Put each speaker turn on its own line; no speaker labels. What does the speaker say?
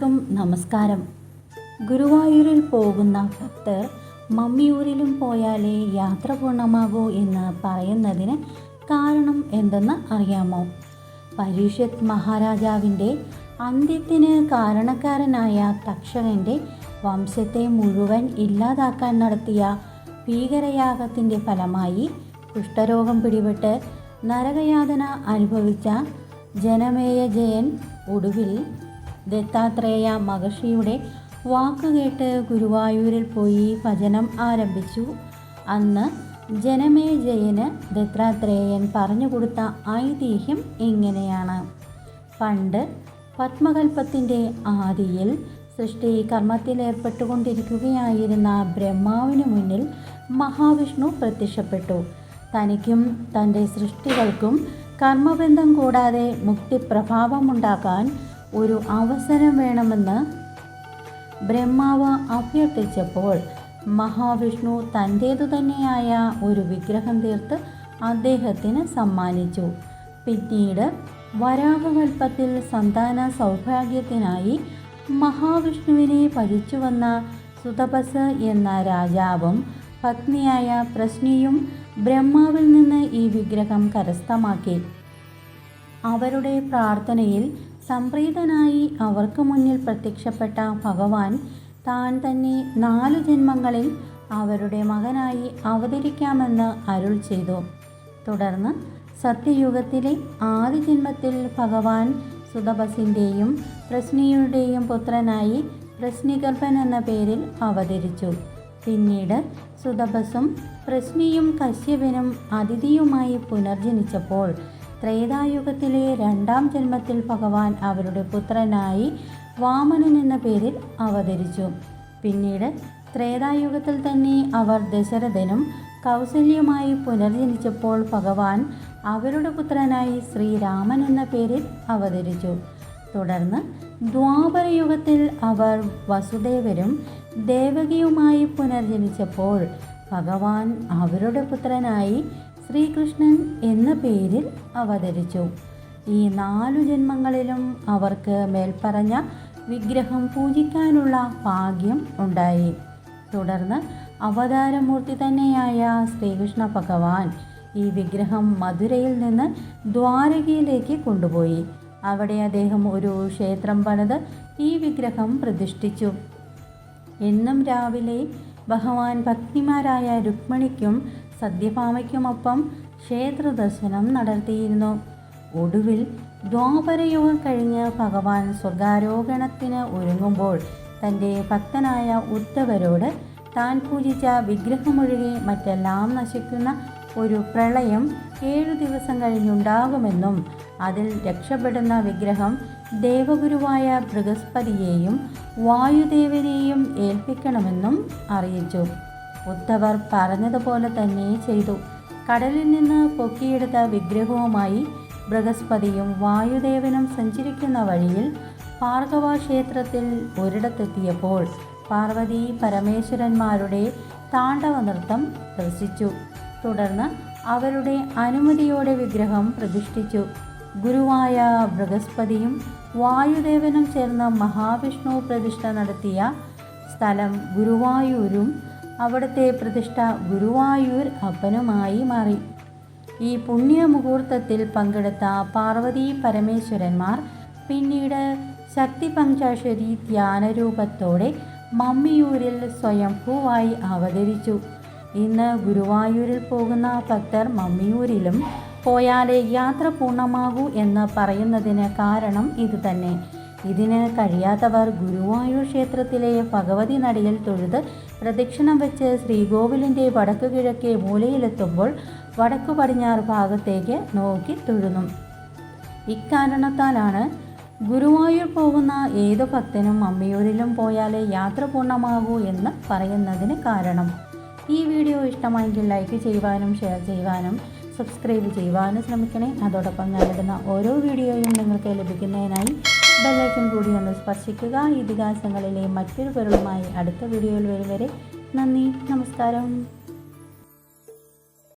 ഏവർക്കും നമസ്കാരം. ഗുരുവായൂരിൽ പോകുന്ന ഭക്തർ മമ്മിയൂരിലും പോയാലേ യാത്ര പൂർണ്ണമാകൂ എന്ന് പറയുന്നതിന് കാരണം എന്തെന്ന് അറിയാമോ? പരീക്ഷിത് മഹാരാജാവിൻ്റെ അന്ത്യത്തിന് കാരണക്കാരനായ തക്ഷകൻ്റെ വംശത്തെ മുഴുവൻ ഇല്ലാതാക്കാൻ നടത്തിയ ഭീകരയാഗത്തിൻ്റെ ഫലമായി കുഷ്ഠരോഗം പിടിപെട്ട് നരകയാതന അനുഭവിച്ച ജനമേജയൻ ഒടുവിൽ ദത്താത്രേയ മഹർഷിയുടെ വാക്കുകേട്ട് ഗുരുവായൂരിൽ പോയി ഭജനം ആരംഭിച്ചു. അന്ന് ജനമേജയന് ദത്താത്രേയൻ പറഞ്ഞുകൊടുത്ത ഐതിഹ്യം ഇങ്ങനെയാണ്. പണ്ട് പത്മകൽപ്പത്തിൻ്റെ ആദിയിൽ സൃഷ്ടി കർമ്മത്തിലേർപ്പെട്ടുകൊണ്ടിരിക്കുകയായിരുന്ന ബ്രഹ്മാവിനു മുന്നിൽ മഹാവിഷ്ണു പ്രത്യക്ഷപ്പെട്ടു. തനിക്കും തൻ്റെ സൃഷ്ടികൾക്കും കർമ്മബന്ധം കൂടാതെ മുക്തിപ്രഭാവമുണ്ടാക്കാൻ ഒരു അവസരം വേണമെന്ന് ബ്രഹ്മാവ് അഭ്യർത്ഥിച്ചപ്പോൾ മഹാവിഷ്ണു തൻ്റേതു തന്നെയായ ഒരു വിഗ്രഹം തീർത്ത് അദ്ദേഹത്തിന് സമ്മാനിച്ചു. പിന്നീട് വരാഹകൽപ്പത്തിൽ സന്താന സൗഭാഗ്യത്തിനായി മഹാവിഷ്ണുവിനെ ഭജിച്ചുവന്ന സുതപസ് എന്ന രാജാവും പത്നിയായ പ്രശ്നിയും ബ്രഹ്മാവിൽ നിന്ന് ഈ വിഗ്രഹം കരസ്ഥമാക്കി. അവരുടെ പ്രാർത്ഥനയിൽ സംപ്രീതനായി അവർക്ക് മുന്നിൽ പ്രത്യക്ഷപ്പെട്ട ഭഗവാൻ താൻ തന്നെ 4 ജന്മങ്ങളിൽ അവരുടെ മകനായി അവതരിക്കാമെന്ന് അരുൾ ചെയ്തു. തുടർന്ന് സത്യയുഗത്തിലെ ആദ്യ ജന്മത്തിൽ ഭഗവാൻ സുതപസിൻ്റെയും പ്രശ്നിയുടെയും പുത്രനായി പ്രശ്നിഗർഭൻ എന്ന പേരിൽ അവതരിച്ചു. പിന്നീട് സുതപസും പ്രശ്നിയും കശ്യപനും അതിഥിയുമായി പുനർജനിച്ചപ്പോൾ ത്രേതായുഗത്തിലെ 2ാം ജന്മത്തിൽ ഭഗവാൻ അവരുടെ പുത്രനായി വാമനൻ എന്ന പേരിൽ അവതരിച്ചു. പിന്നീട് ത്രേതായുഗത്തിൽ തന്നെ അവർ ദശരഥനും കൗസല്യമായി പുനർജനിച്ചപ്പോൾ ഭഗവാൻ അവരുടെ പുത്രനായി ശ്രീരാമൻ എന്ന പേരിൽ അവതരിച്ചു. തുടർന്ന് ദ്വാപരയുഗത്തിൽ അവർ വസുദേവരും ദേവകിയുമായി പുനർജനിച്ചപ്പോൾ ഭഗവാൻ അവരുടെ പുത്രനായി ശ്രീകൃഷ്ണൻ എന്ന പേരിൽ അവതരിച്ചു. ഈ 4 ജന്മങ്ങളിലും അവർക്ക് മേൽപ്പറഞ്ഞ വിഗ്രഹം പൂജിക്കാനുള്ള ഭാഗ്യം ഉണ്ടായി. തുടർന്ന് അവതാരമൂർത്തി തന്നെയായ ശ്രീകൃഷ്ണ ഭഗവാൻ ഈ വിഗ്രഹം മധുരയിൽ നിന്ന് ദ്വാരകയിലേക്ക് കൊണ്ടുപോയി. അവിടെ അദ്ദേഹം ഒരു ക്ഷേത്രം പണിത് ഈ വിഗ്രഹം പ്രതിഷ്ഠിച്ചു. എന്നും രാവിലെ ഭഗവാൻ ഭക്തിമാരായ രുക്മിണിക്കും സത്യഭാമയ്ക്കുമൊപ്പം ക്ഷേത്ര ദർശനം നടത്തിയിരുന്നു. ഒടുവിൽ ദ്വാപരയുഗം കഴിഞ്ഞ് ഭഗവാൻ സ്വർഗാരോഹണത്തിന് ഒരുങ്ങുമ്പോൾ തൻ്റെ ഭക്തനായ ഉദ്ധവരോട് താൻ പൂജിച്ച വിഗ്രഹമൊഴികെ മറ്റെല്ലാം നശിക്കുന്ന ഒരു പ്രളയം 7 ദിവസം കഴിഞ്ഞുണ്ടാകുമെന്നും അതിൽ രക്ഷപ്പെടുന്ന വിഗ്രഹം ദേവഗുരുവായ ബൃഹസ്പതിയെയും വായുദേവനെയും ഏൽപ്പിക്കണമെന്നും അറിയിച്ചു. ഉദ്ധവർ പറഞ്ഞതുപോലെ തന്നെ ചെയ്തു. കടലിൽ നിന്ന് പൊക്കിയെടുത്ത വിഗ്രഹവുമായി ബൃഹസ്പതിയും വായുദേവനും സഞ്ചരിക്കുന്ന വഴിയിൽ ഭാർഗവ ക്ഷേത്രത്തിൽ ഒരിടത്തെത്തിയപ്പോൾ പാർവതി പരമേശ്വരന്മാരുടെ താണ്ഡവ നൃത്തം ദർശിച്ചു. തുടർന്ന് അവരുടെ അനുമതിയോടെ വിഗ്രഹം പ്രതിഷ്ഠിച്ചു. ഗുരുവായ ബൃഹസ്പതിയും വായുദേവനും ചേർന്ന് മഹാവിഷ്ണു പ്രതിഷ്ഠ നടത്തിയ സ്ഥലം ഗുരുവായൂരും അവിടുത്തെ പ്രതിഷ്ഠ ഗുരുവായൂർ അപ്പനുമായി മാറി. ഈ പുണ്യമുഹൂർത്തത്തിൽ പങ്കെടുത്ത പാർവതി പരമേശ്വരന്മാർ പിന്നീട് ശക്തി പഞ്ചാക്ഷരി ധ്യാനരൂപത്തോടെ മമ്മിയൂരിൽ സ്വയംഭൂവായി അവതരിച്ചു. ഇന്ന് ഗുരുവായൂരിൽ പോകുന്ന ഭക്തർ മമ്മിയൂരിലും പോയാലേ യാത്ര പൂർണ്ണമാകൂ എന്ന് പറയുന്നതിന് കാരണം ഇതുതന്നെ. ഇതിന് കഴിയാത്തവർ ഗുരുവായൂർ ക്ഷേത്രത്തിലെ ഭഗവതി നടയിൽ തൊഴുത് പ്രദക്ഷിണം വെച്ച് ശ്രീകോവിലിൻ്റെ വടക്കു കിഴക്കേ മൂലയിലെത്തുമ്പോൾ വടക്കു പടിഞ്ഞാറ് ഭാഗത്തേക്ക് നോക്കി തൊഴുന്നു. ഇക്കാരണത്താലാണ് ഗുരുവായൂർ പോകുന്ന ഏതു ഭക്തനും മമ്മിയൂരിലും പോയാലേ യാത്ര പൂർണ്ണമാകൂ എന്ന് പറയുന്നതിന് കാരണം. ഈ വീഡിയോ ഇഷ്ടമായെങ്കിൽ ലൈക്ക് ചെയ്യുവാനും ഷെയർ ചെയ്യുവാനും സബ്സ്ക്രൈബ് ചെയ്യുവാനും ശ്രമിക്കണേ. അതോടൊപ്പം ഞാനിടുന്ന ഓരോ വീഡിയോയും നിങ്ങൾക്ക് ലഭിക്കുന്നതിനായി ബെല്ലൈക്കൺ കൂടി ഒന്ന് സ്പർശിക്കുക. ഇതിഹാസങ്ങളിലെ മറ്റൊരു പൊരുളുമായി അടുത്ത വീഡിയോയിൽ വരും വരെ നന്ദി, നമസ്കാരം.